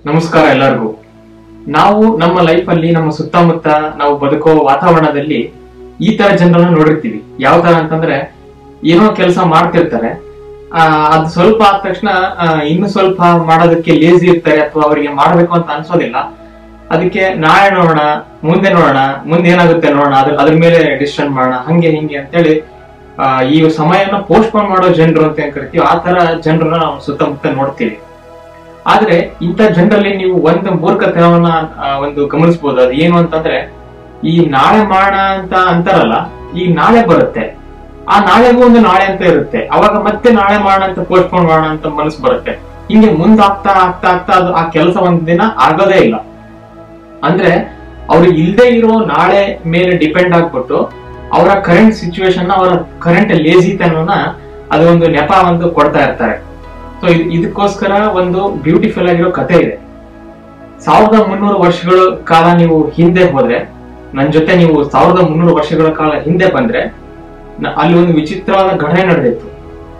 ನಮಸ್ಕಾರ ಎಲ್ಲರಿಗೂ. ನಾವು ನಮ್ಮ ಲೈಫ್ ಅಲ್ಲಿ ನಮ್ಮ ಸುತ್ತಮುತ್ತ ನಾವು ಬದುಕೋ ವಾತಾವರಣದಲ್ಲಿ ಈ ತರ ಜನರನ್ನ ನೋಡಿರ್ತೀವಿ. ಯಾವ ತರ ಅಂತಂದ್ರೆ ಏನೋ ಕೆಲಸ ಮಾಡ್ತಿರ್ತಾರೆ, ಅದು ಸ್ವಲ್ಪ ಆದ ತಕ್ಷಣ ಇನ್ನು ಸ್ವಲ್ಪ ಮಾಡೋದಕ್ಕೆ ಲೇಜಿ ಇರ್ತಾರೆ ಅಥವಾ ಅವರಿಗೆ ಮಾಡ್ಬೇಕು ಅಂತ ಅನ್ಸೋದಿಲ್ಲ. ಅದಕ್ಕೆ ನಾಳೆ ನೋಡೋಣ, ಮುಂದೆ ಏನಾಗುತ್ತೆ ನೋಡೋಣ, ಅದ್ರ ಮೇಲೆ ಡಿಸಿಷನ್ ಮಾಡೋಣ, ಹಂಗೆ ಹಿಂಗೆ ಅಂತೇಳಿ ಈ ಸಮಯನ ಪೋಸ್ಟ್ಪೋನ್ ಮಾಡೋ ಜನರು ಅಂತ ಕರಿತೀವಿ. ಆ ತರ ಜನರನ್ನ ನಾವು ಸುತ್ತಮುತ್ತ ನೋಡ್ತೀವಿ. ಆದ್ರೆ ಇಂಥ ಜನರಲ್ಲಿ ನೀವು ಒಂದು ಮೂರ್ಖತನವನ್ನ ಗಮನಿಸಬಹುದು. ಅದು ಏನು ಅಂತಂದ್ರೆ, ಈ ನಾಳೆ ಮಾಡೋಣ ಅಂತ ಅಂತಾರಲ್ಲ, ಈಗ ನಾಳೆ ಬರುತ್ತೆ, ಆ ನಾಳೆಗೂ ಒಂದು ನಾಳೆ ಅಂತ ಇರುತ್ತೆ, ಅವಾಗ ಮತ್ತೆ ನಾಳೆ ಮಾಡೋಣ ಅಂತ ಪೋಸ್ಟ್ಪೋನ್ ಮಾಡೋಣ ಅಂತ ಮನಸ್ಸು ಬರುತ್ತೆ. ಹಿಂಗೆ ಮುಂದಾಗ್ತಾ ಆಗ್ತಾ ಆಗ್ತಾ ಅದು ಆ ಕೆಲಸ ಒಂದ್ ದಿನ ಆಗೋದೇ ಇಲ್ಲ. ಅಂದ್ರೆ ಅವ್ರಿಗೆ ಇಲ್ಲದೆ ಇರೋ ನಾಳೆ ಮೇಲೆ ಡಿಪೆಂಡ್ ಆಗ್ಬಿಟ್ಟು ಅವರ ಕರೆಂಟ್ ಸಿಚುವೇಶನ್, ಅವರ ಕರೆಂಟ್ ಲೇಜಿತನವನ್ನ ಅದು ಒಂದು ನೆಪ ಕೊಡ್ತಾ ಇರ್ತಾರೆ. ಸೊ ಇದಕ್ಕೋಸ್ಕರ ಒಂದು ಬ್ಯೂಟಿಫುಲ್ ಆಗಿರೋ ಕಥೆ ಇದೆ. 1300 ವರ್ಷಗಳ ಕಾಲ ನೀವು ಹಿಂದೆ ಹೋದ್ರೆ, ನನ್ನ ಜೊತೆ ನೀವು 1300 ವರ್ಷಗಳ ಕಾಲ ಹಿಂದೆ ಬಂದ್ರೆ, ಅಲ್ಲಿ ಒಂದು ವಿಚಿತ್ರವಾದ ಘಟನೆ ನಡೆದಿತ್ತು.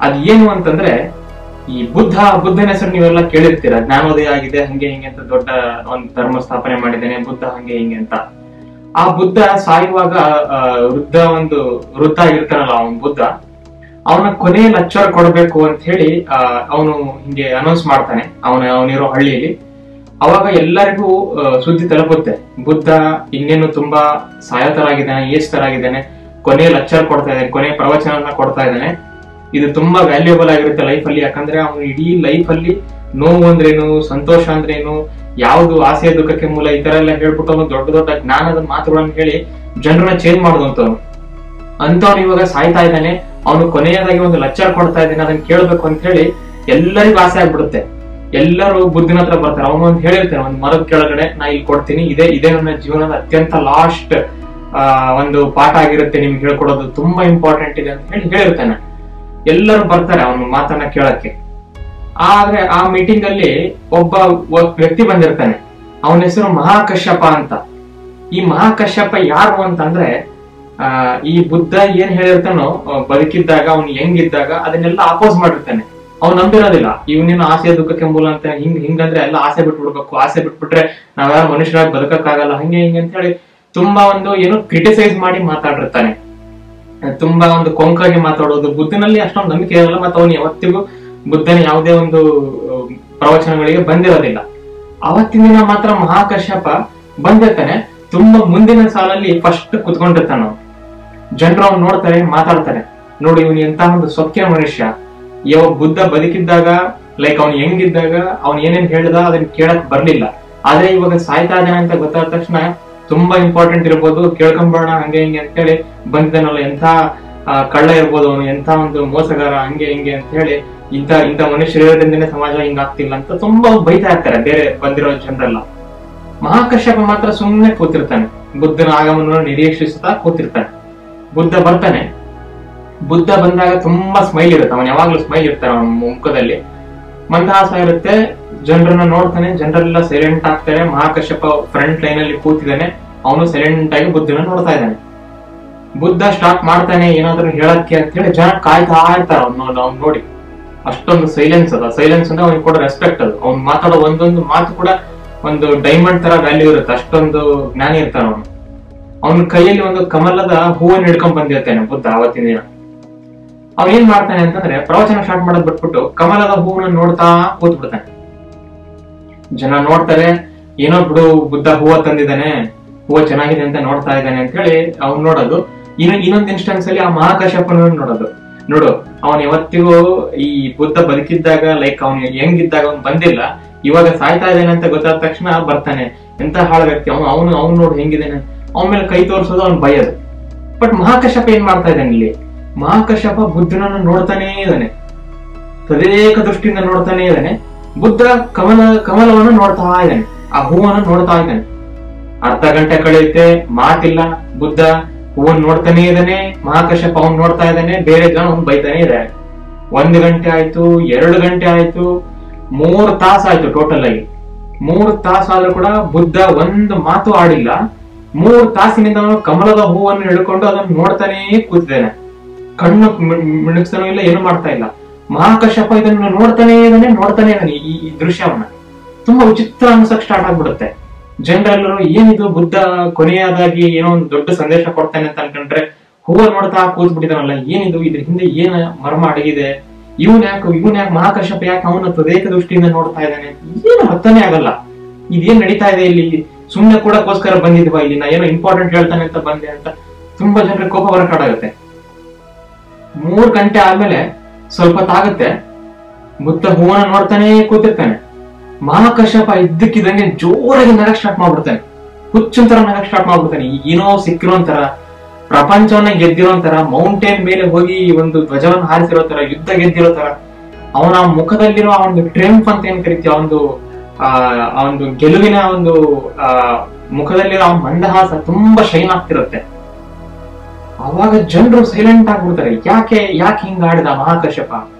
ಅದ್ ಏನು ಅಂತಂದ್ರೆ, ಈ ಬುದ್ಧನ ಹೆಸರು ನೀವೆಲ್ಲ ಕೇಳಿರ್ತೀರ. ಜ್ಞಾನೋದಯ ಆಗಿದೆ ಹಂಗೆ ಹಿಂಗೆ ಅಂತ, ದೊಡ್ಡ ಒಂದು ಧರ್ಮ ಸ್ಥಾಪನೆ ಮಾಡಿದ್ದೇನೆ ಬುದ್ಧ ಹಂಗೆ ಹಿಂಗೆ ಅಂತ. ಆ ಬುದ್ಧ ಸಾಯುವಾಗ ವೃದ್ಧ ಆಗಿರ್ತಾನಲ್ಲ ಅವನ್ ಬುದ್ಧ, ಅವನ ಕೊನೆಯಲ್ಲಿ ಅಚ್ಚರ ಕೊಡ್ಬೇಕು ಅಂತ ಹೇಳಿ ಅವನು ಹಿಂಗೆ ಅನೌನ್ಸ್ ಮಾಡ್ತಾನೆ ಅವನಿರೋ ಹಳ್ಳಿಯಲ್ಲಿ. ಅವಾಗ ಎಲ್ಲರಿಗೂ ಸುದ್ದಿ ತಲುಪುತ್ತೆ, ಬುದ್ಧ ಇನ್ನೇನು ತುಂಬಾ ಸಾಯತರಾಗಿದ್ದಾನೆ, ಏಸ್ತರಾಗಿದ್ದಾನೆ, ಕೊನೆಯಲ್ಲಿ ಅಚ್ಚರ ಕೊಡ್ತಾ ಇದ್ದಾನೆ, ಕೊನೆಯ ಪ್ರವಚನ ಕೊಡ್ತಾ ಇದ್ದಾನೆ. ಇದು ತುಂಬಾ ವ್ಯಾಲ್ಯೂಬಲ್ ಆಗಿರುತ್ತೆ ಲೈಫ್ ಅಲ್ಲಿ. ಯಾಕಂದ್ರೆ ಅವನು ಇಡೀ ಲೈಫ್ ಅಲ್ಲಿ ನೋವು ಅಂದ್ರೇನು, ಸಂತೋಷ ಅಂದ್ರೇನು, ಯಾವ್ದು ಆಸೆ ದುಃಖಕ್ಕೆ ಮೂಲ, ಈ ತರ ಎಲ್ಲ ಹೇಳ್ಬಿಟ್ಟು ಅವನು ದೊಡ್ಡ ದೊಡ್ಡ ಜ್ಞಾನದ ಮಾತುಗಳನ್ನ ಹೇಳಿ ಜನರನ್ನ ಚೇಂಜ್ ಮಾಡುವಂತವ್ನು. ಅಂತವ್ನು ಇವಾಗ ಸಾಯ್ತಾ ಇದ್ದಾನೆ. ಅವನು ಕೊನೆಯದಾಗಿ ಒಂದು ಲೆಕ್ಚರ್ ಕೊಡ್ತಾ ಇದ್ದಾನೆ, ಅದನ್ನ ಕೇಳ್ಬೇಕು ಅಂತ ಹೇಳಿ ಎಲ್ಲರಿಗೂ ಆಸೆ ಆಗ್ಬಿಡುತ್ತೆ. ಎಲ್ಲರೂ ಬುದ್ಧಿನ ಹತ್ರ ಬರ್ತಾರೆ. ಅವನು ಒಂದು ಹೇಳಿರ್ತಾನೆ, ಒಂದು ಮರದ ಕೆಳಗಡೆ ನಾ ಇಲ್ಲಿ ಕೊಡ್ತೀನಿ, ಇದೇ ನನ್ನ ಜೀವನದ ಅತ್ಯಂತ ಲಾಸ್ಟ್ ಒಂದು ಪಾಠ ಆಗಿರುತ್ತೆ, ನಿಮ್ಗೆ ಹೇಳ್ಕೊಡೋದು ತುಂಬಾ ಇಂಪಾರ್ಟೆಂಟ್ ಇದೆ ಅಂತ ಹೇಳಿರ್ತಾನೆ. ಎಲ್ಲರೂ ಬರ್ತಾರೆ ಅವನ ಮಾತನ್ನ ಕೇಳಕ್ಕೆ. ಆದ್ರೆ ಆ ಮೀಟಿಂಗ್ ಅಲ್ಲಿ ಒಬ್ಬ ವ್ಯಕ್ತಿ ಬಂದಿರ್ತಾನೆ, ಅವನ ಹೆಸರು ಮಹಾಕಶ್ಯಪ ಅಂತ. ಈ ಮಹಾಕಶ್ಯಪ ಯಾರು ಅಂತಂದ್ರೆ, ಈ ಬುದ್ಧ ಏನ್ ಹೇಳಿರ್ತಾನೋ ಬದುಕಿದ್ದಾಗ, ಅವ್ನು ಹೆಂಗಿದ್ದಾಗ ಅದನ್ನೆಲ್ಲ ಅಪೋಸ್ ಮಾಡಿರ್ತಾನೆ. ಅವ್ನು ನಂಬಿರೋದಿಲ್ಲ ಇವನೇನು ಆಸೆ ದುಃಖಕ್ಕೆ ಮೂಲ ಅಂತ, ಹಿಂಗಂದ್ರೆ ಎಲ್ಲ ಆಸೆ ಬಿಟ್ಬಿಡ್ಬೇಕು, ಆಸೆ ಬಿಟ್ಬಿಟ್ರೆ ನಾವ್ಯಾರು ಮನುಷ್ಯರಾಗಿ ಬದುಕಕ್ಕಾಗಲ್ಲ, ಹಂಗೆ ಹಿಂಗೆ ಅಂತ ಹೇಳಿ ತುಂಬಾ ಏನು ಕ್ರಿಟಿಸೈಸ್ ಮಾಡಿ ಮಾತಾಡಿರ್ತಾನೆ. ತುಂಬಾ ಕೊಂಕಾಗಿ ಮಾತಾಡೋದು. ಬುದ್ಧನಲ್ಲಿ ಅಷ್ಟೊಂದು ನಂಬಿಕೆ ಇರಲ್ಲ, ಮತ್ತೆ ಅವನು ಯಾವತ್ತಿಗೂ ಬುದ್ಧನ ಯಾವುದೇ ಒಂದು ಪ್ರವಚನಗಳಿಗೆ ಬಂದಿರೋದಿಲ್ಲ. ಅವತ್ತಿನ ದಿನ ಮಾತ್ರ ಮಹಾಕಶ್ಯಪ ಬಂದಿರ್ತಾನೆ. ತುಂಬಾ ಮುಂದಿನ ಸಾಲಲ್ಲಿ ಫಸ್ಟ್ ಕುತ್ಕೊಂಡಿರ್ತಾನ. ಜನರು ಅವ್ನು ನೋಡ್ತಾರೆ, ಮಾತಾಡ್ತಾರೆ, ನೋಡಿ ಇವನು ಎಂತ ಒಂದು ಸೊಕ್ಕೆ ಮನುಷ್ಯ, ಯಾವ ಬುದ್ಧ ಬದುಕಿದ್ದಾಗ ಲೈಕ್ ಅವ್ನು ಹೆಂಗಿದ್ದಾಗ ಅವ್ನು ಏನೇನ್ ಹೇಳ್ದ ಅದನ್ನ ಕೇಳಕ್ ಬರ್ಲಿಲ್ಲ, ಆದ್ರೆ ಇವಾಗ ಸಾಯ್ತಾ ಇದ್ದಾನೆ ಅಂತ ಗೊತ್ತಾದ ತಕ್ಷಣ ತುಂಬಾ ಇಂಪಾರ್ಟೆಂಟ್ ಇರ್ಬೋದು, ಕೇಳ್ಕೊಂಬೋಣ ಹಂಗೆ ಹಿಂಗೆ ಅಂತ ಹೇಳಿ ಬಂದಿದ್ದಾನಲ್ಲ, ಎಂಥ ಕಳ್ಳ ಇರ್ಬೋದು ಅವನು, ಎಂಥ ಒಂದು ಮೋಸಗಾರ, ಹಂಗೆ ಹಿಂಗೆ ಅಂತ ಹೇಳಿ ಇಂಥ ಮನುಷ್ಯರು ಇರೋದ್ರಿಂದನೇ ಸಮಾಜ ಹಿಂಗಾಗ್ತಿಲ್ಲ ಅಂತ ತುಂಬಾ ಬೈತಾ ಇರ್ತಾರೆ ಬೇರೆ ಬಂದಿರೋ ಜನರೆಲ್ಲ. ಮಹಾಕಶ್ಯಪ ಮಾತ್ರ ಸುಮ್ಮನೆ ಕೂತಿರ್ತಾನೆ, ಬುದ್ಧನ ಆಗಮನ ನಿರೀಕ್ಷಿಸುತ್ತಾ ಕೂತಿರ್ತಾನೆ. ಬುದ್ಧ ಬರ್ತಾನೆ. ಬುದ್ಧ ಬಂದಾಗ ತುಂಬಾ ಸ್ಮೈಲ್ ಇರುತ್ತೆ, ಅವನ್ ಯಾವಾಗ್ಲೂ ಸ್ಮೈಲ್ ಇರ್ತಾನೆ ಅವನ ಮುಖದಲ್ಲಿ, ಮಂದಹಾಸ ಇರುತ್ತೆ. ಜನರನ್ನ ನೋಡ್ತಾನೆ, ಜನರೆಲ್ಲ ಸೈಲೆಂಟ್ ಆಗ್ತಾರೆ. ಮಹಾಕಶ್ಯಪ ಫ್ರಂಟ್ ಲೈನ್ ಅಲ್ಲಿ ಕೂತಿದ್ದಾನೆ, ಅವನು ಸೈಲೆಂಟ್ ಆಗಿ ಬುದ್ಧನ ನೋಡ್ತಾ ಇದ್ದಾನೆ. ಬುದ್ಧ ಸ್ಟಾರ್ಟ್ ಮಾಡ್ತಾನೆ ಏನಾದ್ರು ಹೇಳಕ್ಕೆ ಅಂತ ಹೇಳಿ ಜನ ಕಾಯ್ತಾ ಇರ್ತಾರ ಅವ್ನು ನೋಡಿ. ಅಷ್ಟೊಂದು ಸೈಲೆನ್ಸ್ ಅದ. ಸೈಲೆನ್ಸ್ ಅಂದ್ರೆ ಅವ್ನಿಗೆ ಕೂಡ ರೆಸ್ಪೆಕ್ಟ್ ಅದು. ಅವ್ನು ಮಾತಾಡೋ ಒಂದೊಂದು ಮಾತು ಕೂಡ ಒಂದು ಡೈಮಂಡ್ ತರ ವ್ಯಾಲ್ಯೂ ಇರುತ್ತೆ, ಅಷ್ಟೊಂದು ಜ್ಞಾನಿ ಇರ್ತಾನ ಅವನು. ಅವನ ಕೈಯಲ್ಲಿ ಒಂದು ಕಮಲದ ಹೂವನ್ನು ಹಿಡ್ಕೊಂಡ್ ಬಂದಿರ್ತಾನೆ ಬುದ್ಧ ಅವತ್ತಿನ ದಿನ. ಅವ್ನು ಏನ್ ಮಾಡ್ತಾನೆ ಅಂತಂದ್ರೆ, ಪ್ರವಚನ ಸ್ಟಾರ್ಟ್ ಮಾಡೋದ್ ಬಿಟ್ಬಿಟ್ಟು ಕಮಲದ ಹೂವನ್ನ ನೋಡ್ತಾ ಕೂತ್ ಬಿಡ್ತಾನೆ. ಜನ ನೋಡ್ತಾರೆ, ಏನೋ ಬಿಡು ಬುದ್ಧ ಹೂವ ತಂದಿದ್ದಾನೆ, ಹೂವ ಚೆನ್ನಾಗಿದೆ ಅಂತ ನೋಡ್ತಾ ಇದ್ದಾನೆ ಅಂತ ಹೇಳಿ ಅವ್ನು ನೋಡೋದು. ಇನ್ನೊಂದು ಇನ್ಸ್ಟೆನ್ಸ್ ಅಲ್ಲಿ ಆ ಮಹಾಕಶ್ಯಪನ ನೋಡೋದು. ನೋಡು, ಅವನ್ ಯಾವತ್ತಿಗೂ ಈ ಬುದ್ಧ ಬದುಕಿದ್ದಾಗ ಲೈಕ್ ಅವ್ನು ಹೆಂಗಿದ್ದಾಗ ಅವ್ನು ಬಂದಿಲ್ಲ, ಇವಾಗ ಸಾಯ್ತಾ ಇದ್ದಾನೆ ಅಂತ ಗೊತ್ತಾದ ತಕ್ಷಣ ಬರ್ತಾನೆ, ಎಂತ ಹಾಳ ವ್ಯಕ್ತಿ ಅವ್ನು ನೋಡು ಹೆಂಗಿದ್ದಾನೆ, ಅವನ ಮೇಲೆ ಕೈ ತೋರಿಸೋದು, ಅವ್ನು ಬೈಯೋದು. ಬಟ್ ಮಹಾಕಶ್ಯಪ ಏನ್ ಮಾಡ್ತಾ ಇದ್ದಾನೆ ಇಲ್ಲಿ, ಮಹಾಕಶ್ಯಪ ಬುದ್ಧನನ್ನು ನೋಡ್ತಾನೇ ಇದ್ದಾನೆ, ತದೇಕ ದೃಷ್ಟಿಯಿಂದ ನೋಡ್ತಾನೆ ಇದ್ದಾನೆ. ಬುದ್ಧ ಕಮಲವನ್ನು ನೋಡ್ತಾ ಇದ್ದಾನೆ, ಆ ಹೂವನ್ನು ನೋಡ್ತಾ ಇದ್ದಾನೆ. ಅರ್ಧ ಗಂಟೆ ಕಳೆಯುತ್ತೆ, ಮಾತಿಲ್ಲ. ಬುದ್ಧ ಹೂವನ್ನು ನೋಡ್ತಾನೆ ಇದ್ದಾನೆ, ಮಹಾಕಶ್ಯಪ ಅವ್ನು ನೋಡ್ತಾ ಇದ್ದಾನೆ, ಬೇರೆ ಜನ ಅವ್ನು ಬೈತಾನೆ ಇದ್ದಾರೆ. 1 ಗಂಟೆ ಆಯ್ತು, 2 ಗಂಟೆ ಆಯ್ತು, 3 ತಾಸು ಆಯ್ತು. ಟೋಟಲ್ ಆಗಿ 3 ತಾಸು ಆದ್ರೂ ಕೂಡ ಬುದ್ಧ ಒಂದು ಮಾತು ಆಡಿಲ್ಲ. 3 ತಾಸಿನಿಂದ ಅವನು ಕಮಲದ ಹೂವನ್ನು ಹಿಡ್ಕೊಂಡು ಅದನ್ನು ನೋಡ್ತಾನೆ ಕೂತಿದ್ದಾನೆ. ಕಣ್ಣು ಮಿಣುಕ್ಸನೂ ಇಲ್ಲ, ಏನು ಮಾಡ್ತಾ ಇಲ್ಲ. ಮಹಾಕಶ್ಯಪ ಇದನ್ನು ನೋಡ್ತಾನೆ ಇದ್ದಾನೆ ಈ ದೃಶ್ಯವನ್ನ. ತುಂಬಾ ವಿಚಿತ್ರ ಅನ್ಸಕ್ ಸ್ಟಾರ್ಟ್ ಆಗ್ಬಿಡುತ್ತೆ. ಜನರೆಲ್ಲರೂ ಏನಿದು ಬುದ್ಧ ಕೊನೆಯದಾಗಿ ಏನೋ ಒಂದು ದೊಡ್ಡ ಸಂದೇಶ ಕೊಡ್ತಾನೆ ಅಂತ ಅನ್ಕೊಂಡ್ರೆ ಹೂವ ನೋಡ್ತಾ ಕೂತ್ ಬಿಟ್ಟಿದಾನಲ್ಲ, ಏನಿದು, ಇದ್ರ ಹಿಂದೆ ಏನ ಮರ್ಮ ಅಡಗಿದೆ, ಇವನ್ ಯಾಕೆ ಮಹಾಕಶ್ಯಪ ಯಾಕೆ ಅವನ ತದೇಕ ದೃಷ್ಟಿಯಿಂದ ನೋಡ್ತಾ ಇದ್ದಾನೆ, ಏನು ಅರ್ಥನೇ ಆಗಲ್ಲ. ಇದೇನ್ ನಡೀತಾ ಇದೆ ಇಲ್ಲಿ, ಸುಮ್ನೆ ಕೂಡಕ್ಕೋಸ್ಕರ ಬಂದಿದ್ವಾ ಇಲ್ಲಿ, ನಾ ಏನೋ ಇಂಪಾರ್ಟೆಂಟ್ ಹೇಳ್ತಾನೆ ಅಂತ ಬಂದೆ ಅಂತ ತುಂಬಾ ಜನರಿಗೆ ಕೋಪ ಬರಕಾಗುತ್ತೆ. 3 ಗಂಟೆ ಆದ್ಮೇಲೆ ಸ್ವಲ್ಪ ತಾಗುತ್ತೆ, ಬುದ್ಧ ಹೂವನ ನೋಡ್ತಾನೆ ಕೂತಿರ್ತಾನೆ. ಮಹಾಕಶ್ಯಪ ಇದ್ದಕ್ಕಿದಂಗೆ ಜೋರಾಗಿ ನಗಕ್ ಸ್ಟಾರ್ಟ್ ಮಾಡ್ಬಿಡ್ತಾನೆ, ಹುಚ್ಚನ್ ತರ ನಗಕ್ ಸ್ಟಾರ್ಟ್ ಮಾಡ್ಬಿಡ್ತಾನೆ. ಏನೋ ಸಿಕ್ಕಿರೋ ತರ, ಪ್ರಪಂಚವನ್ನ ಗೆದ್ದಿರೋ ತರ, ಮೌಂಟೇನ್ ಮೇಲೆ ಹೋಗಿ ಒಂದು ಧ್ವಜವನ್ನು ಹಾರಿಸಿರೋ ತರ, ಯುದ್ಧ ಗೆದ್ದಿರೋ ತರ. ಅವನ ಮುಖದಲ್ಲಿರೋ ಆ ಒಂದು ಟ್ರೆಂಪ್ ಅಂತ ಏನ್ ಕರಿತೀವಿ, ಆ ಒಂದು ಗೆಲುವಿನ ಒಂದು ಮುಖದಲ್ಲಿರೋ ಆ ಮಂದಹಾಸ ತುಂಬಾ ಶೈನ್ ಆಗ್ತಿರುತ್ತೆ. ಅವಾಗ ಜನರು ಸೈಲೆಂಟ್ ಆಗ್ಬಿಡ್ತಾರೆ. ಯಾಕೆ ಹಿಂಗ ಆಡಿದ ಮಹಾಕಶ್ಯಪ,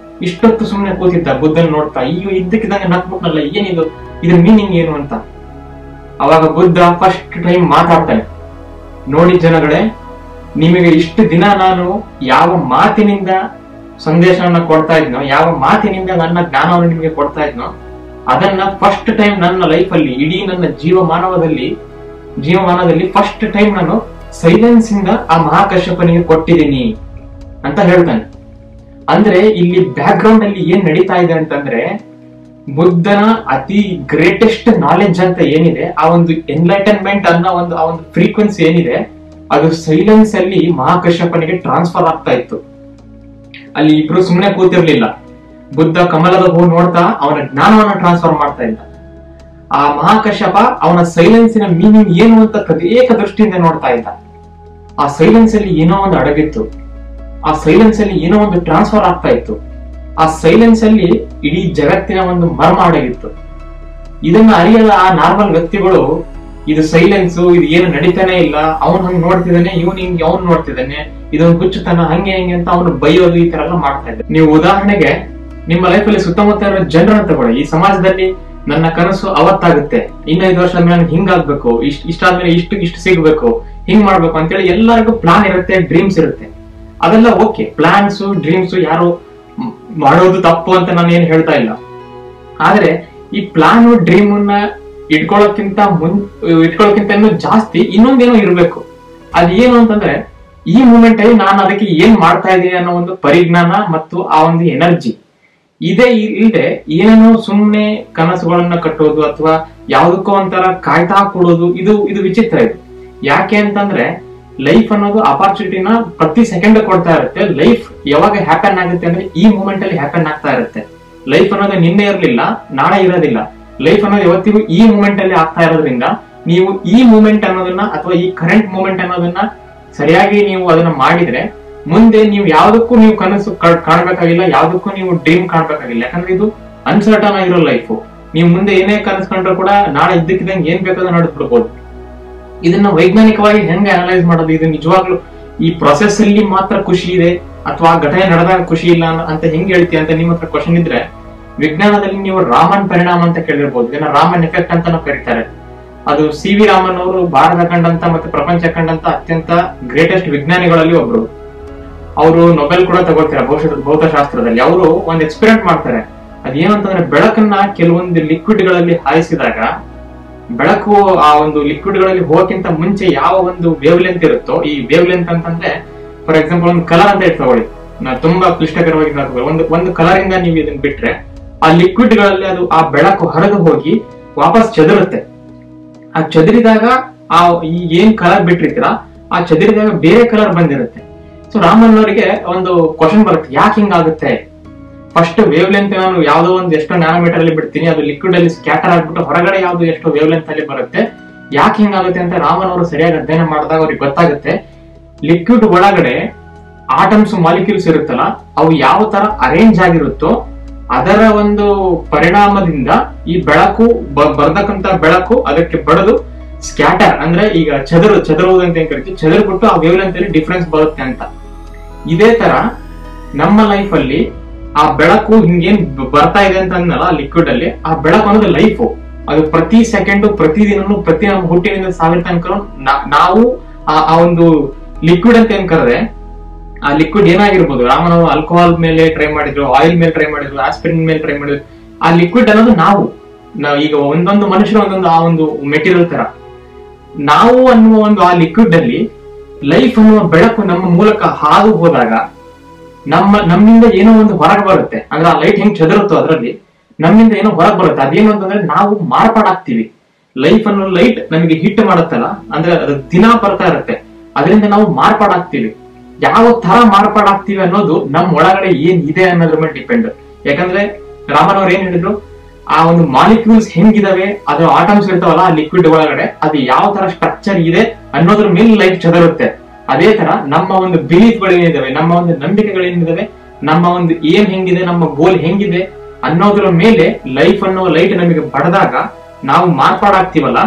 ಇಷ್ಟೊತ್ತು ಸುಮ್ನೆ ಕೂತಿದ್ದ ಬುದ್ಧನ್ ನೋಡ್ತಾ, ಈಗ ಇದ್ದಕ್ಕಿದ್ದಂಗೆ ನಕ್ಬಿಟ್ನಲ್ಲ, ಏನಿದು, ಇದ್ರ ಮೀನಿಂಗ್ ಏನು ಅಂತ. ಅವಾಗ ಬುದ್ಧ ಫಸ್ಟ್ ಟೈಮ್ ಮಾತಾಡ್ತಾನೆ. ನೋಡಿ ಜನಗಳೇ, ನಿಮಗೆ ಇಷ್ಟು ದಿನ ನಾನು ಯಾವ ಮಾತಿನಿಂದ ಸಂದೇಶವನ್ನ ಕೊಡ್ತಾ ಇದ್ನೋ, ಯಾವ ಮಾತಿನಿಂದ ನನ್ನ ಜ್ಞಾನವನ್ನು ನಿಮಗೆ ಕೊಡ್ತಾ ಇದ್ನೋ, ಅದನ್ನ ಫಸ್ಟ್ ಟೈಮ್ ನನ್ನ ಲೈಫ್ ಅಲ್ಲಿ, ಇಡೀ ನನ್ನ ಜೀವಮಾನದಲ್ಲಿ ಫಸ್ಟ್ ಟೈಮ್ ನಾನು ಸೈಲೆನ್ಸ್ ಇಂದ ಆ ಮಹಾಕಶ್ಯಪನಿಗೆ ಕೊಟ್ಟಿದ್ದೀನಿ ಅಂತ ಹೇಳ್ತಾನೆ. ಅಂದ್ರೆ ಇಲ್ಲಿ ಬ್ಯಾಕ್ ಗ್ರೌಂಡ್ ಅಲ್ಲಿ ಏನ್ ನಡೀತಾ ಇದೆ ಅಂತಂದ್ರೆ, ಬುದ್ಧನ ಅತಿ ಗ್ರೇಟೆಸ್ಟ್ ನಾಲೆಡ್ಜ್ ಅಂತ ಏನಿದೆ, ಆ ಒಂದು ಎನ್ಲೈಟನ್ಮೆಂಟ್ ಅನ್ನೋ ಆ ಒಂದು ಫ್ರೀಕ್ವೆನ್ಸಿ ಏನಿದೆ, ಅದು ಸೈಲೆನ್ಸ್ ಅಲ್ಲಿ ಮಹಾಕಶ್ಯಪನಿಗೆ ಟ್ರಾನ್ಸ್ಫರ್ ಆಗ್ತಾ ಇತ್ತು. ಅಲ್ಲಿ ಇಬ್ರು ಸುಮ್ನೆ ಕೂತಿರ್ಲಿಲ್ಲ. ಬುದ್ಧ ಕಮಲದ ಹೂ ನೋಡ್ತಾ ಅವನ ಜ್ಞಾನವನ್ನ ಟ್ರಾನ್ಸ್ಫರ್ ಮಾಡ್ತಾ ಇದ್ದ. ಆ ಮಹಾಕಶ್ಯಪ ಅವನ ಸೈಲೆನ್ಸಿನ ಮೀನಿಂಗ್ ಏನು ಅಂತ ತದೇಕ ದೃಷ್ಟಿಯಿಂದ ನೋಡ್ತಾ ಇದ್ದ. ಆ ಸೈಲೆನ್ಸ್ ಅಲ್ಲಿ ಏನೋ ಒಂದು ಅಡಗಿತ್ತು, ಆ ಸೈಲೆನ್ಸ್ ಅಲ್ಲಿ ಏನೋ ಒಂದು ಟ್ರಾನ್ಸ್ಫರ್ ಆಗ್ತಾ ಇತ್ತು, ಆ ಸೈಲೆನ್ಸ್ ಅಲ್ಲಿ ಇಡೀ ಜಗತ್ತಿನ ಒಂದು ಮರ್ಮ ಅಡಗಿತ್ತು. ಇದನ್ನ ಅರಿಯದ ಆ ನಾರ್ಮಲ್ ವ್ಯಕ್ತಿಗಳು, ಇದು ಸೈಲೆನ್ಸ್, ಇದು ಏನು ನಡೀತಾನೆ ಇಲ್ಲ, ಅವನ್ ಹಂಗ್ ನೋಡ್ತಿದ್ದಾನೆ, ಅವ್ನ್ ನೋಡ್ತಿದ್ದಾನೆ, ಇದೊಂದು ಹುಚ್ಚುತನ, ಹಂಗೆ ಅಂತ ಅವನು ಬೈಯೋದು, ಈ ತರ ಎಲ್ಲ ಮಾಡ್ತಾ ಇದ್ದಾರೆ. ನೀವು ಉದಾಹರಣೆಗೆ ನಿಮ್ಮ ಲೈಫ್ ಅಲ್ಲಿ ಸುತ್ತಮುತ್ತ ಇರೋ ಜನರನ್ನ ತಗೊಳ್ಳಿ. ಈ ಸಮಾಜದಲ್ಲಿ ನನ್ನ ಕನಸು ಅವತ್ತಾಗುತ್ತೆ, 5 ವರ್ಷ ಆದ್ಮೇಲೆ ಹಿಂಗಾಗ್ಬೇಕು, ಇಷ್ಟಾದ್ಮೇಲೆ ಇಷ್ಟು ಸಿಗ್ಬೇಕು, ಹಿಂಗ್ ಮಾಡ್ಬೇಕು ಅಂತೇಳಿ ಎಲ್ಲರಿಗೂ ಪ್ಲಾನ್ ಇರುತ್ತೆ, ಡ್ರೀಮ್ಸ್ ಇರುತ್ತೆ. ಅದೆಲ್ಲ ಓಕೆ, ಪ್ಲಾನ್ಸ್ ಡ್ರೀಮ್ಸ್ ಯಾರು ಮಾಡೋದು ತಪ್ಪು ಅಂತ ನಾನು ಏನ್ ಹೇಳ್ತಾ ಇಲ್ಲ. ಆದ್ರೆ ಈ ಪ್ಲಾನ್ ಡ್ರೀಮ್ ಅನ್ನ ಇಟ್ಕೊಳ್ಳೋಕ್ಕಿಂತ ಇನ್ನೂ ಜಾಸ್ತಿ ಇನ್ನೊಂದೇನೋ ಇರ್ಬೇಕು. ಅದೇನು ಅಂತಂದ್ರೆ, ಈ ಮೂಮೆಂಟ್ ಅಲ್ಲಿ ನಾನು ಅದಕ್ಕೆ ಏನ್ ಮಾಡ್ತಾ ಇದ್ದೀನಿ ಅನ್ನೋ ಒಂದು ಪರಿಜ್ಞಾನ ಮತ್ತು ಆ ಒಂದು ಎನರ್ಜಿ ಇದೇ ಇಲ್ಲದೆ ಏನೇನೋ ಸುಮ್ನೆ ಕನಸುಗಳನ್ನ ಕಟ್ಟೋದು ಅಥವಾ ಯಾವ್ದಕ್ಕೋ ಒಂಥರ ಕಾಯ್ತಾ ಕೊಡೋದು, ಇದು ವಿಚಿತ್ರ. ಇದು ಯಾಕೆ ಅಂತಂದ್ರೆ, ಲೈಫ್ ಅನ್ನೋದು ಅಪಾರ್ಚುನಿಟಿನ ಪ್ರತಿ ಸೆಕೆಂಡ್ ಕೊಡ್ತಾ ಇರುತ್ತೆ. ಲೈಫ್ ಯಾವಾಗ ಹ್ಯಾಪನ್ ಆಗುತ್ತೆ ಅಂದ್ರೆ ಈ ಮೂಮೆಂಟ್ ಅಲ್ಲಿ ಹ್ಯಾಪನ್ ಆಗ್ತಾ ಇರುತ್ತೆ. ಲೈಫ್ ಅನ್ನೋದು ನಿನ್ನೆ ಇರ್ಲಿಲ್ಲ, ನಾಳೆ ಇರೋದಿಲ್ಲ. ಲೈಫ್ ಅನ್ನೋದು ಯಾವತ್ತಿಗೂ ಈ ಮೂಮೆಂಟ್ ಅಲ್ಲಿ ಆಗ್ತಾ ಇರೋದ್ರಿಂದ, ನೀವು ಈ ಮೂಮೆಂಟ್ ಅನ್ನೋದನ್ನ ಅಥವಾ ಈ ಕರೆಂಟ್ ಮೂಮೆಂಟ್ ಅನ್ನೋದನ್ನ ಸರಿಯಾಗಿ ನೀವು ಅದನ್ನ ಮಾಡಿದ್ರೆ, ಮುಂದೆ ನೀವು ಯಾವ್ದಕ್ಕೂ ನೀವು ಕನಸು ಕಾಣ್ಬೇಕಾಗಿಲ್ಲ, ಯಾವ್ದಕ್ಕೂ ನೀವು ಡ್ರೀಮ್ ಕಾಣ್ಬೇಕಾಗಿಲ್ಲ. ಯಾಕಂದ್ರೆ ಇದು ಅನ್ಸರ್ಟನ್ ಆಗಿರೋ ಲೈಫ್. ನೀವು ಮುಂದೆ ಏನೇ ಕನಸು ಕಂಡ್ರು ಕೂಡ ನಾಳೆ ಇದ್ದಕ್ಕಿದ್ದಂಗೆ ಏನ್ ಬೇಕಾದ್ರೂ ನಡೆದ್ಬಿಡ್ಬೋದು. ಇದನ್ನ ವೈಜ್ಞಾನಿಕವಾಗಿ ಹೆಂಗೆ ಅನಲೈಸ್ ಮಾಡೋದು, ಇದು ನಿಜವಾಗ್ಲೂ ಈ ಪ್ರೊಸೆಸ್ ಅಲ್ಲಿ ಮಾತ್ರ ಖುಷಿ ಇದೆ ಅಥವಾ ಘಟನೆ ನಡೆದಾಗ ಖುಷಿ ಇಲ್ಲ ಅಂತ ಹೆಂಗ್ ಹೇಳ್ತೀಯ ಅಂತ ನಿಮ್ಮ ಹತ್ರ ಕ್ವಶನ್ ಇದ್ರೆ, ವಿಜ್ಞಾನದಲ್ಲಿ ನೀವು ರಾಮನ್ ಪರಿಣಾಮ ಅಂತ ಕೇಳಿರ್ಬೋದು. ಇದನ್ನ ರಾಮನ್ ಎಫೆಕ್ಟ್ ಅಂತ ಕರೀತಾರೆ. ಅದು ಸಿ.ವಿ. ರಾಮನ್ ಅವರು ಭಾರತ ಕಂಡಂತ ಮತ್ತೆ ಪ್ರಪಂಚ ಕಂಡಂತ ಅತ್ಯಂತ ಗ್ರೇಟೆಸ್ಟ್ ವಿಜ್ಞಾನಿಗಳಲ್ಲಿ ಒಬ್ರು. ಅವರು ನೊಬೆಲ್ ಕೂಡ ತಗೋತಾರೆ ಭೌತಶಾಸ್ತ್ರದಲ್ಲಿ. ಅವರು ಒಂದು ಎಕ್ಸ್ಪೆರಿಮೆಂಟ್ ಮಾಡ್ತಾರೆ. ಅದೇನಂತಂದ್ರೆ, ಬೆಳಕನ್ನ ಕೆಲವೊಂದು ಲಿಕ್ವಿಡ್ ಗಳಲ್ಲಿ ಹಾಯಿಸಿದಾಗ, ಬೆಳಕು ಆ ಒಂದು ಲಿಕ್ವಿಡ್ ಗಳಲ್ಲಿ ಹೋಗಕ್ಕಿಂತ ಮುಂಚೆ ಯಾವ ಒಂದು ವೇವ್ ಲೆಂತ್ ಇರುತ್ತೋ, ಈ ವೇವ್ ಲೆಂತ್ ಅಂತಂದ್ರೆ ಫಾರ್ ಎಕ್ಸಾಂಪಲ್ ಒಂದು ಕಲರ್ ಅಂತ ತಗೊಳ್ಳಿ, ತುಂಬಾ ಕ್ಲಿಷ್ಟಕರವಾಗಿ ಒಂದು ಕಲರ್ ಇಂದ ನೀವು ಇದನ್ನ ಬಿಟ್ರೆ, ಆ ಲಿಕ್ವಿಡ್ ಗಳಲ್ಲಿ ಅದು ಆ ಬೆಳಕು ಹರಿದು ಹೋಗಿ ವಾಪಸ್ ಚದುರುತ್ತೆ. ಆ ಚದುರಿದಾಗ ಈ ಏನ್ ಕಲರ್ ಬಿಟ್ಟಿರ್ತೀರಾ, ಆ ಚದುರಿದಾಗ ಬೇರೆ ಕಲರ್ ಬಂದಿರುತ್ತೆ. ಸೊ ರಾಮನ್ ಅವರಿಗೆ ಒಂದು ಕ್ವಶನ್ ಬರುತ್ತೆ, ಯಾಕೆ ಹಿಂಗಾಗುತ್ತೆ? ಫಸ್ಟ್ ವೇವ್ ಲೆಂತ್ ನಾನು ಯಾವ್ದೋ ಒಂದು ಎಷ್ಟೋ ನ್ಯಾನೋಮೀಟರ್ ಅಲ್ಲಿ ಬಿಡ್ತೀನಿ, ಅದು ಲಿಕ್ವಿಡ್ ಅಲ್ಲಿ ಸ್ಕ್ಯಾಟರ್ ಆಗ್ಬಿಟ್ಟು ಹೊರಗಡೆ ಯಾವ್ದು ಎಷ್ಟೋ ವೇವ್ ಲೆಂತ್ ಅಲ್ಲಿ ಬರುತ್ತೆ. ಯಾಕೆ ಹಿಂಗಾಗುತ್ತೆ ಅಂತ ರಾಮನ್ ಅವರು ಸರಿಯಾಗಿ ಅಧ್ಯಯನ ಮಾಡಿದಾಗ ಅವ್ರಿಗೆ ಗೊತ್ತಾಗುತ್ತೆ, ಲಿಕ್ವಿಡ್ ಒಳಗಡೆ ಆಟಮ್ಸ್ ಮಾಲಿಕ್ಯೂಲ್ಸ್ ಇರುತ್ತಲ್ಲ, ಅವು ಯಾವ ತರ ಅರೇಂಜ್ ಆಗಿರುತ್ತೋ ಅದರ ಒಂದು ಪರಿಣಾಮದಿಂದ ಈ ಬೆಳಕು ಬರ್ದಕ್ಕಂತ ಬೆಳಕು ಅದಕ್ಕೆ ಬಡದು ಸ್ಕ್ಯಾಟರ್ ಅಂದ್ರೆ ಈಗ ಚದುರುವುದು ಅಂತ ಏನ್ ಕರಿತೀವಿ, ಚದುರ್ಬಿಟ್ಟು ಆ ವೇವ್ ಲೆಂತ್ ಅಲ್ಲಿ ಡಿಫ್ರೆನ್ಸ್ ಬರುತ್ತೆ ಅಂತ. ಇದೇ ತರ ನಮ್ಮ ಲೈಫ್ ಅಲ್ಲಿ ಆ ಬೆಳಕು ಹಿಂಗೇನ್ ಬರ್ತಾ ಇದೆ ಅಂತ ಅಂದಲ್ಲ ಲಿಕ್ವಿಡ್ ಅಲ್ಲಿ, ಆ ಬೆಳಕು ಅನ್ನೋದು ಲೈಫ್. ಅದು ಪ್ರತಿ ಸೆಕೆಂಡ್ ಪ್ರತಿದಿನನು ಪ್ರತಿ ನಮ್ಮ ಹುಟ್ಟಿನಿಂದ ಸಾವಿರ ತನಕ ನಾವು ಆ ಒಂದು ಲಿಕ್ವಿಡ್ ಅಂತ ಏನ್ ಕರೆದ್ರೆ, ಆ ಲಿಕ್ವಿಡ್ ಏನಾಗಿರ್ಬೋದು, ರಾಮನ್ ಅವರು ಆಲ್ಕೋಹಾಲ್ ಮೇಲೆ ಟ್ರೈ ಮಾಡಿದ್ರು, ಆಯಿಲ್ ಮೇಲೆ ಟ್ರೈ ಮಾಡಿದ್ರು, ಆಸ್ಪಿರಿನ್ ಮೇಲೆ ಟ್ರೈ ಮಾಡಿದ್ರು. ಆ ಲಿಕ್ವಿಡ್ ಅನ್ನೋದು ನಾವು ಈಗ ಒಂದೊಂದು ಮನುಷ್ಯರು ಒಂದೊಂದು ಆ ಒಂದು ಮೆಟೀರಿಯಲ್ ತರ, ನಾವು ಅನ್ನುವ ಒಂದು ಆ ಲಿಕ್ವಿಡ್ ಅಲ್ಲಿ ಲೈಫ್ ಅನ್ನುವ ಬೆಳಕು ನಮ್ಮ ಮೂಲಕ ಹಾದು ಹೋದಾಗ ನಮ್ಮಿಂದ ಏನೋ ಒಂದು ಹೊರಗೆ ಬರುತ್ತೆ. ಅಂದ್ರೆ ಆ ಲೈಟ್ ಹೆಂಗ್ ಚದುರುತ್ತೋ ಅದರಲ್ಲಿ ನಮ್ಮಿಂದ ಏನೋ ಹೊರಗೆ ಬರುತ್ತೆ. ಅದೇನು ಅಂತಂದ್ರೆ ನಾವು ಮಾರ್ಪಾಡಾಗ್ತೀವಿ. ಲೈಫ್ ಅನ್ನೋ ಲೈಟ್ ನಮಗೆ ಹಿಟ್ ಮಾಡುತ್ತಲ್ಲ, ಅಂದ್ರೆ ಅದು ದಿನ ಬರ್ತಾ ಇರುತ್ತೆ, ಅದರಿಂದ ನಾವು ಮಾರ್ಪಾಡಾಗ್ತೀವಿ. ಯಾವ ತರ ಮಾರ್ಪಾಡಾಗ್ತೀವಿ ಅನ್ನೋದು ನಮ್ ಒಳಗಡೆ ಏನ್ ಇದೆ ಅನ್ನೋದ್ರ ಮೇಲೆ ಡಿಪೆಂಡ್. ಯಾಕಂದ್ರೆ ರಾಮನ್ ಅವ್ರು ಏನ್ ಹೇಳಿದ್ರು, ಆ ಒಂದು ಮಾಲಿಕ್ಯೂಲ್ಸ್ ಹೆಂಗಿದಾವೆ, ಅದು ಆಟಮ್ಸ್ ಇರ್ತಾವಲ್ಲ ಆ ಲಿಕ್ವಿಡ್ ಒಳಗಡೆ, ಅದು ಯಾವ ತರ ಸ್ಟ್ರಕ್ಚರ್ ಇದೆ ಅನ್ನೋದ್ರ ಮೇಲೆ ಲೈಟ್ ಚದರುತ್ತೆ. ಅದೇ ತರ ನಮ್ಮ ಒಂದು ಬಿಲೀಫ್ ಗಳೇನಿದಾವೆ, ನಮ್ಮ ಒಂದು ನಂಬಿಕೆಗಳೇನಿದಾವೆ, ನಮ್ಮ ಒಂದು ಏನ್ ಹೆಂಗಿದೆ, ನಮ್ಮ ಗೋಲ್ ಹೆಂಗಿದೆ ಅನ್ನೋದ್ರ ಮೇಲೆ ಲೈಫ್ ಅನ್ನೋ ಲೈಟ್ ನಮಗೆ ಬಡದಾಗ ನಾವು ಮಾರ್ಪಾಡಾಗ್ತೀವಲ್ಲ,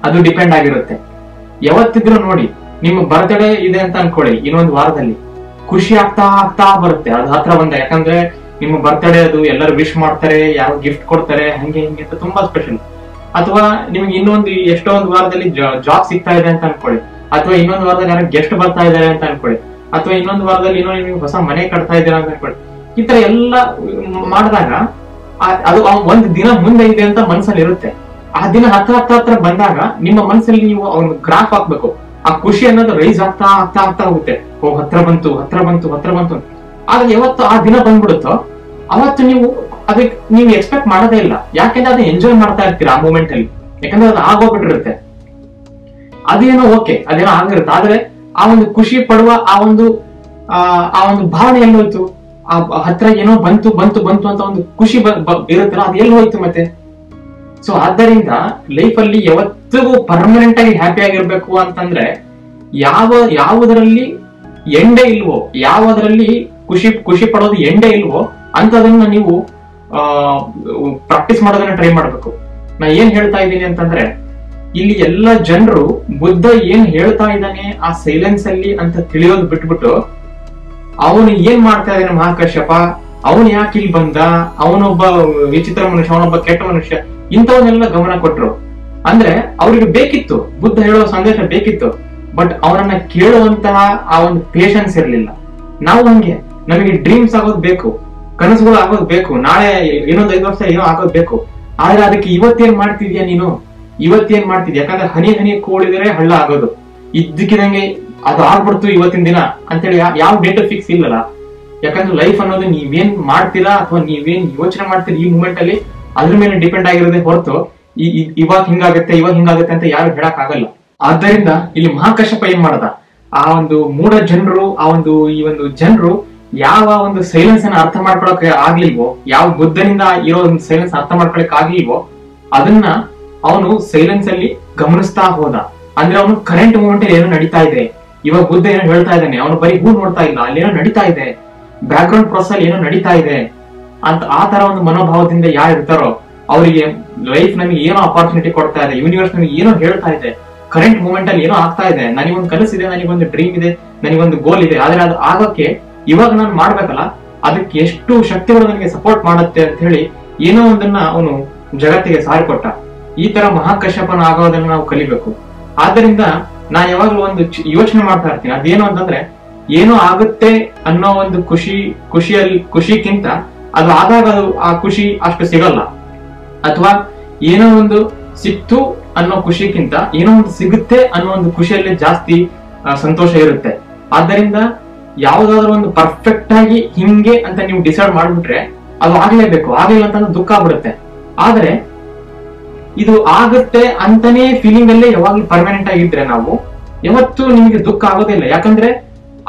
ಅದು ಡಿಪೆಂಡ್ ಆಗಿರುತ್ತೆ. ಯಾವತ್ತಿದ್ರು ನೋಡಿ, ನಿಮ್ಮ ಬರ್ತ್ಡೇ ಇದೆ ಅಂತ ಅನ್ಕೊಳ್ಳಿ, ಇನ್ನೊಂದು ವಾರದಲ್ಲಿ ಖುಷಿ ಆಗ್ತಾ ಬರುತ್ತೆ ಅದು ಹತ್ರ ಬಂದ. ಯಾಕಂದ್ರೆ ನಿಮ್ಮ ಬರ್ತ್ಡೇ ಅದು ಎಲ್ಲರೂ ವಿಶ್ ಮಾಡ್ತಾರೆ, ಯಾರು ಗಿಫ್ಟ್ ಕೊಡ್ತಾರೆ, ಹಂಗೆ ಹಿಂಗೆ ಅಂತ ತುಂಬಾ ಸ್ಪೆಷಲ್. ಅಥವಾ ನಿಮ್ಗೆ ಇನ್ನೊಂದು ಎಷ್ಟೋ ಒಂದು ವಾರದಲ್ಲಿ ಜಾಬ್ ಸಿಗ್ತಾ ಇದೆ ಅಂತ ಅನ್ಕೊಳ್ಳಿ, ಅಥವಾ ಇನ್ನೊಂದು ವಾರದಲ್ಲಿ ಯಾರು ಗೆಸ್ಟ್ ಬರ್ತಾ ಇದಾರೆ ಅಂತ ಅನ್ಕೊಳ್ಳಿ, ಅಥವಾ ಇನ್ನೊಂದು ವಾರದಲ್ಲಿ ಇನ್ನೊಂದು ನಿಮ್ಗೆ ಹೊಸ ಮನೆ ಕಟ್ತಾ ಇದ್ದೀರಾ ಅಂತ ಅನ್ಕೊಳ್ಳಿ. ಈ ತರ ಎಲ್ಲ ಮಾಡಿದಾಗ ಅದು ಒಂದು ದಿನ ಮುಂದೆ ಇದೆ ಅಂತ ಮನಸ್ಸಲ್ಲಿ ಇರುತ್ತೆ. ಆ ದಿನ ಹತ್ರ ಬಂದಾಗ ನಿಮ್ಮ ಮನಸ್ಸಲ್ಲಿ ನೀವು ಅವ್ನ ಗ್ರಾಫ್ ಹಾಕ್ಬೇಕು. ಆ ಖುಷಿ ಅನ್ನೋದು ರೈಸ್ ಆಗ್ತಾ ಹೋಗುತ್ತೆ. ಓ ಹತ್ರ ಬಂತು. ಆದ್ರೆ ಯಾವತ್ತು ಆ ದಿನ ಬಂದ್ಬಿಡುತ್ತೋ ಅವತ್ತು ನೀವು ಎಕ್ಸ್ಪೆಕ್ಟ್ ಮಾಡೋದೇ ಇಲ್ಲ. ಯಾಕೆಂದ್ರೆ ಅದನ್ನ ಎಂಜಾಯ್ ಮಾಡ್ತಾ ಇರ್ತೀರಾ ಆ ಮೂಮೆಂಟ್ ಅಲ್ಲಿ, ಯಾಕಂದ್ರೆ ಅದು ಆಗೋಗ್ಬಿಟ್ಟಿರುತ್ತೆ. ಅದೇನೋ ಓಕೆ, ಅದೇನೋ ಆಗಿರುತ್ತೆ. ಆದ್ರೆ ಆ ಒಂದು ಖುಷಿ ಪಡುವ ಆ ಒಂದು ಭಾವನೆ ಎಲ್ಲಿ ಹೋಯ್ತು? ಆ ಹತ್ರ ಏನೋ ಬಂತು ಅಂತ ಒಂದು ಖುಷಿ ಇರುತ್ತಲ್ಲ, ಅದು ಎಲ್ಲಿ ಹೋಯ್ತು ಮತ್ತೆ? ಸೊ ಆದ್ದರಿಂದ ಲೈಫ್ ಅಲ್ಲಿ ಯಾವತ್ತಿಗೂ ಪರ್ಮನೆಂಟ್ ಆಗಿ ಹ್ಯಾಪಿ ಆಗಿರ್ಬೇಕು ಅಂತಂದ್ರೆ ಯಾವುದರಲ್ಲಿ ಎಂಡೇ ಇಲ್ವೋ, ಯಾವುದರಲ್ಲಿ ಖುಷಿ ಪಡೋದು ಎಂಡೇ ಇಲ್ವೋ ಅಂತದನ್ನ ನೀವು ಪ್ರಾಕ್ಟೀಸ್ ಮಾಡೋದನ್ನ ಟ್ರೈ ಮಾಡ್ಬೇಕು. ನಾ ಏನ್ ಹೇಳ್ತಾ ಇದ್ದೀನಿ ಅಂತಂದ್ರೆ, ಇಲ್ಲಿ ಎಲ್ಲ ಜನರು ಬುದ್ಧ ಏನ್ ಹೇಳ್ತಾ ಇದ್ದಾನೆ ಆ ಸೈಲೆನ್ಸ್ ಅಲ್ಲಿ ಅಂತ ತಿಳಿಯೋದು ಬಿಟ್ಬಿಟ್ಟು, ಅವನು ಏನ್ ಮಾಡ್ತಾ ಇದ್ದಾನೆ ಮಹಾಕಶ್ಯಪ, ಅವನು ಯಾಕೆ ಇಲ್ಲಿ ಬಂದ, ಅವನೊಬ್ಬ ವಿಚಿತ್ರ ಮನುಷ್ಯ, ಅವನೊಬ್ಬ ಕೆಟ್ಟ ಮನುಷ್ಯ, ಇಂಥವನ್ನೆಲ್ಲ ಗಮನ ಕೊಟ್ರು. ಅಂದ್ರೆ ಅವ್ರಿಗೆ ಬೇಕಿತ್ತು, ಬುದ್ಧ ಹೇಳೋ ಸಂದೇಶ ಬೇಕಿತ್ತು, ಬಟ್ ಅವನನ್ನ ಕೇಳುವಂತಹ ಆ ಒಂದು ಪೇಷನ್ಸ್ ಇರ್ಲಿಲ್ಲ. ನಾವು ಹಂಗೆ, ನಮಗೆ ಡ್ರೀಮ್ಸ್ ಆಗೋದ್ ಬೇಕು, ಕನಸುಗಳು ಆಗೋದ್ ಬೇಕು, ನಾಳೆ ಇನ್ನೊಂದು 5 ವರ್ಷ ಏನೋ ಆಗೋದ್ ಬೇಕು. ಆದ್ರೆ ಅದಕ್ಕೆ ಇವತ್ತೇನ್ ಮಾಡ್ತಿದ್ಯಾ ನೀನು? ಯಾಕಂದ್ರೆ ಹನಿ ಕೂಡಿದರೆ ಹಳ್ಳ ಆಗೋದು. ಇದ್ದಕ್ಕಿದಂಗೆ ಅದು ಆಗ್ಬಿಡ್ತು ಇವತ್ತಿನ ದಿನ ಅಂತೇಳಿ ಯಾವ ಡೇಟ್ ಫಿಕ್ಸ್ ಇಲ್ಲಲ್ಲ. ಯಾಕಂದ್ರೆ ಲೈಫ್ ಅನ್ನೋದು ನೀವೇನ್ ಮಾಡ್ತೀರಾ ಅಥವಾ ನೀವೇನ್ ಯೋಚನೆ ಮಾಡ್ತೀರಿ ಈ ಮೂಮೆಂಟ್ ಅಲ್ಲಿ, ಅದ್ರ ಮೇಲೆ ಡಿಪೆಂಡ್ ಆಗಿರೋದೇ ಹೊರತು ಇವಾಗ ಹಿಂಗಾಗತ್ತೆ ಅಂತ ಯಾರು ಹೇಳಕ್ ಆಗಲ್ಲ. ಆದ್ದರಿಂದ ಇಲ್ಲಿ ಮಹಾಕಶ್ಯಪ ಏನ್ ಮಾಡದ, ಆ ಒಂದು ಮೂಢ ಜನರು, ಈ ಒಂದು ಜನರು ಯಾವ ಒಂದು ಸೈಲೆನ್ಸ್ ಅನ್ನ ಅರ್ಥ ಮಾಡ್ಕೊಳಕ್ ಆಗ್ಲಿಲ್ವೋ, ಯಾವ ಬುದ್ಧನಿಂದ ಇರೋ ಒಂದು ಸೈಲೆನ್ಸ್ ಅರ್ಥ ಮಾಡ್ಕೊಳಕ್ ಆಗ್ಲಿಲ್ವೋ, ಅದನ್ನ ಅವನು ಸೈಲೆನ್ಸ್ ಅಲ್ಲಿ ಗಮನಿಸ್ತಾ ಹೋದ. ಅಂದ್ರೆ ಅವನು ಕರೆಂಟ್ ಮೂಮೆಂಟ್ ಏನೋ ನಡೀತಾ ಇದೆ, ಇವಾಗ ಬುದ್ಧ ಏನೋ ಹೇಳ್ತಾ ಇದ್ದಾನೆ, ಅವನು ಬರೀ ಹೂ ನೋಡ್ತಾ ಇಲ್ಲ, ಅಲ್ಲಿ ಏನೋ ನಡೀತಾ ಇದೆ, ಬ್ಯಾಕ್ ಗ್ರೌಂಡ್ ಪ್ರೊಸೆಸ್ ಏನೋ ನಡೀತಾ ಇದೆ ಅಂತ ಆ ತರ ಒಂದು ಮನೋಭಾವದಿಂದ ಯಾರು ಇರ್ತಾರೋ ಅವರಿಗೆ ಲೈಫ್ ನಮಗೆ ಏನೋ ಅಪಾರ್ಚುನಿಟಿ ಕೊಡ್ತಾ ಇದೆ, ಯೂನಿವರ್ಸ್ ನಮಗೆ ಏನೋ ಹೇಳ್ತಾ ಇದೆ, ಕರೆಂಟ್ ಮೂಮೆಂಟ್ ಅಲ್ಲಿ ಏನೋ ಆಗ್ತಾ ಇದೆ, ನನಗೊಂದು ಕನಸಿದೆ, ನನಗೊಂದು ಡ್ರೀಮ್ ಇದೆ, ನನಗೊಂದು ಗೋಲ್ ಇದೆ, ಆದ್ರೆ ಅದು ಆಗೋಕೆ ಇವಾಗ ನಾನು ಮಾಡ್ಬೇಕಲ್ಲ, ಅದಕ್ಕೆ ಎಷ್ಟು ಶಕ್ತಿಗಳು ನನಗೆ ಸಪೋರ್ಟ್ ಮಾಡುತ್ತೆ ಅಂತ ಹೇಳಿ ಏನೋ ಒಂದನ್ನ ಅವನು ಜಗತ್ತಿಗೆ ಸಾರಿಕೊಟ್ಟ. ಈ ತರ ಮಹಾಕಶ್ಯಪನ ಆಗೋದನ್ನ ನಾವು ಕಲಿಬೇಕು. ಆದ್ದರಿಂದ ನಾನು ಯಾವಾಗ್ಲೂ ಒಂದು ಯೋಚನೆ ಮಾಡ್ತಾ ಇರ್ತೀನಿ, ಅದೇನು ಅಂತಂದ್ರೆ, ಏನೋ ಆಗುತ್ತೆ ಅನ್ನೋ ಒಂದು ಖುಷಿಕ್ಕಿಂತ ಅದು ಆದಾಗ ಆ ಖುಷಿ ಅಷ್ಟು ಸಿಗಲ್ಲ. ಅಥವಾ ಏನೋ ಒಂದು ಸಿಕ್ತು ಅನ್ನೋ ಖುಷಿಗಿಂತ ಏನೋ ಒಂದು ಸಿಗುತ್ತೆ ಅನ್ನೋ ಒಂದು ಖುಷಿಯಲ್ಲಿ ಜಾಸ್ತಿ ಸಂತೋಷ ಇರುತ್ತೆ. ಆದ್ದರಿಂದ ಯಾವ್ದಾದ್ರು ಒಂದು ಪರ್ಫೆಕ್ಟ್ ಆಗಿ ಹಿಂಗೆ ಅಂತ ನೀವು ಡಿಸೈಡ್ ಮಾಡ್ಬಿಟ್ರೆ ಅದು ಆಗ್ಲೇಬೇಕು, ಆಗ್ಲಿಲ್ಲ ಅಂತಂದ್ರೆ ದುಃಖ ಆಗ್ಬಿಡುತ್ತೆ. ಆದ್ರೆ ಇದು ಆಗುತ್ತೆ ಅಂತಾನೆ ಫೀಲಿಂಗ್ ಅಲ್ಲೇ ಯಾವಾಗ್ಲೂ ಪರ್ಮನೆಂಟ್ ಆಗಿದ್ರೆ ನಾವು ಯಾವತ್ತೂ ನಿಮಗೆ ದುಃಖ ಆಗೋದಿಲ್ಲ. ಯಾಕಂದ್ರೆ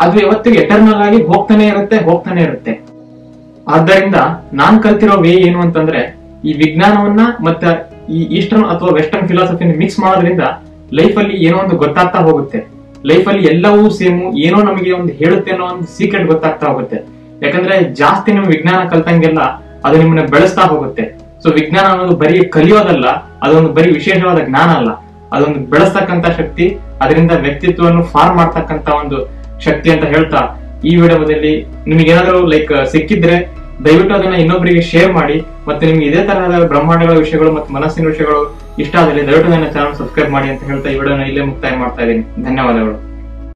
ಅದು ಯಾವತ್ತಿಗೂ ಎಟರ್ನಲ್ ಆಗಿ ಹೋಗ್ತಾನೆ ಇರುತ್ತೆ. ಆದ್ದರಿಂದ ನಾನ್ ಕಲ್ತಿರೋ ವೇ ಏನು ಅಂತಂದ್ರೆ, ಈ ವಿಜ್ಞಾನವನ್ನ ಮತ್ತೆ ಈ ಈಸ್ಟರ್ನ್ ಅಥವಾ ವೆಸ್ಟರ್ನ್ ಫಿಲಾಸಫಿನ ಮಿಕ್ಸ್ ಮಾಡೋದ್ರಿಂದ ಲೈಫ್ ಅಲ್ಲಿ ಏನೋ ಒಂದು ಗೊತ್ತಾಗ್ತಾ ಹೋಗುತ್ತೆ. ಲೈಫ್ ಅಲ್ಲಿ ಎಲ್ಲವೂ ಸೇಮು, ಏನೋ ನಮಗೆ ಒಂದು ಹೇಳುತ್ತೆ ಅನ್ನೋ ಒಂದು ಸೀಕ್ರೆಟ್ ಗೊತ್ತಾಗ್ತಾ ಹೋಗುತ್ತೆ. ಯಾಕಂದ್ರೆ ಜಾಸ್ತಿ ನೀವು ವಿಜ್ಞಾನ ಕಲ್ತಂಗೆಲ್ಲ ಅದು ನಿಮ್ಮನ್ನ ಬೆಳೆಸ್ತಾ ಹೋಗುತ್ತೆ. ಸೊ ವಿಜ್ಞಾನ ಅನ್ನೋದು ಬರೀ ಕಲಿಯೋದಲ್ಲ, ಅದೊಂದು ಬರೀ ವಿಶೇಷವಾದ ಜ್ಞಾನ ಅಲ್ಲ, ಅದೊಂದು ಬೆಳೆಸ್ತಕ್ಕಂತ ಶಕ್ತಿ, ಅದರಿಂದ ವ್ಯಕ್ತಿತ್ವವನ್ನು ಫಾರ್ಮ್ ಮಾಡ್ತಕ್ಕಂತ ಒಂದು ಶಕ್ತಿ ಅಂತ ಹೇಳ್ತಾ, ಈ ವಿಡಿಯೋದಲ್ಲಿ ನಿಮ್ಗೆ ಏನಾದ್ರು ಸಿಕ್ಕಿದ್ರೆ ದಯವಿಟ್ಟು ಅದನ್ನ ಇನ್ನೊಬ್ಬರಿಗೆ ಶೇರ್ ಮಾಡಿ. ಮತ್ತೆ ನಿಮ್ಗೆ ಇದೇ ತರಹದ ಬ್ರಹ್ಮಾಂಡಗಳ ವಿಷಯಗಳು ಮತ್ತು ಮನಸ್ಸಿನ ವಿಷಯಗಳು ಇಷ್ಟ ಆದಲ್ಲಿ ದಯವಿಟ್ಟು ನನ್ನ ಚಾನಲ್ ಸಬ್ಸ್ಕ್ರೈಬ್ ಮಾಡಿ ಅಂತ ಹೇಳ್ತಾ ಈ ವಿಡಿಯೋನ ಇಲ್ಲೇ ಮುಕ್ತಾಯ ಮಾಡ್ತಾ ಇದ್ದೀನಿ. ಧನ್ಯವಾದಗಳು.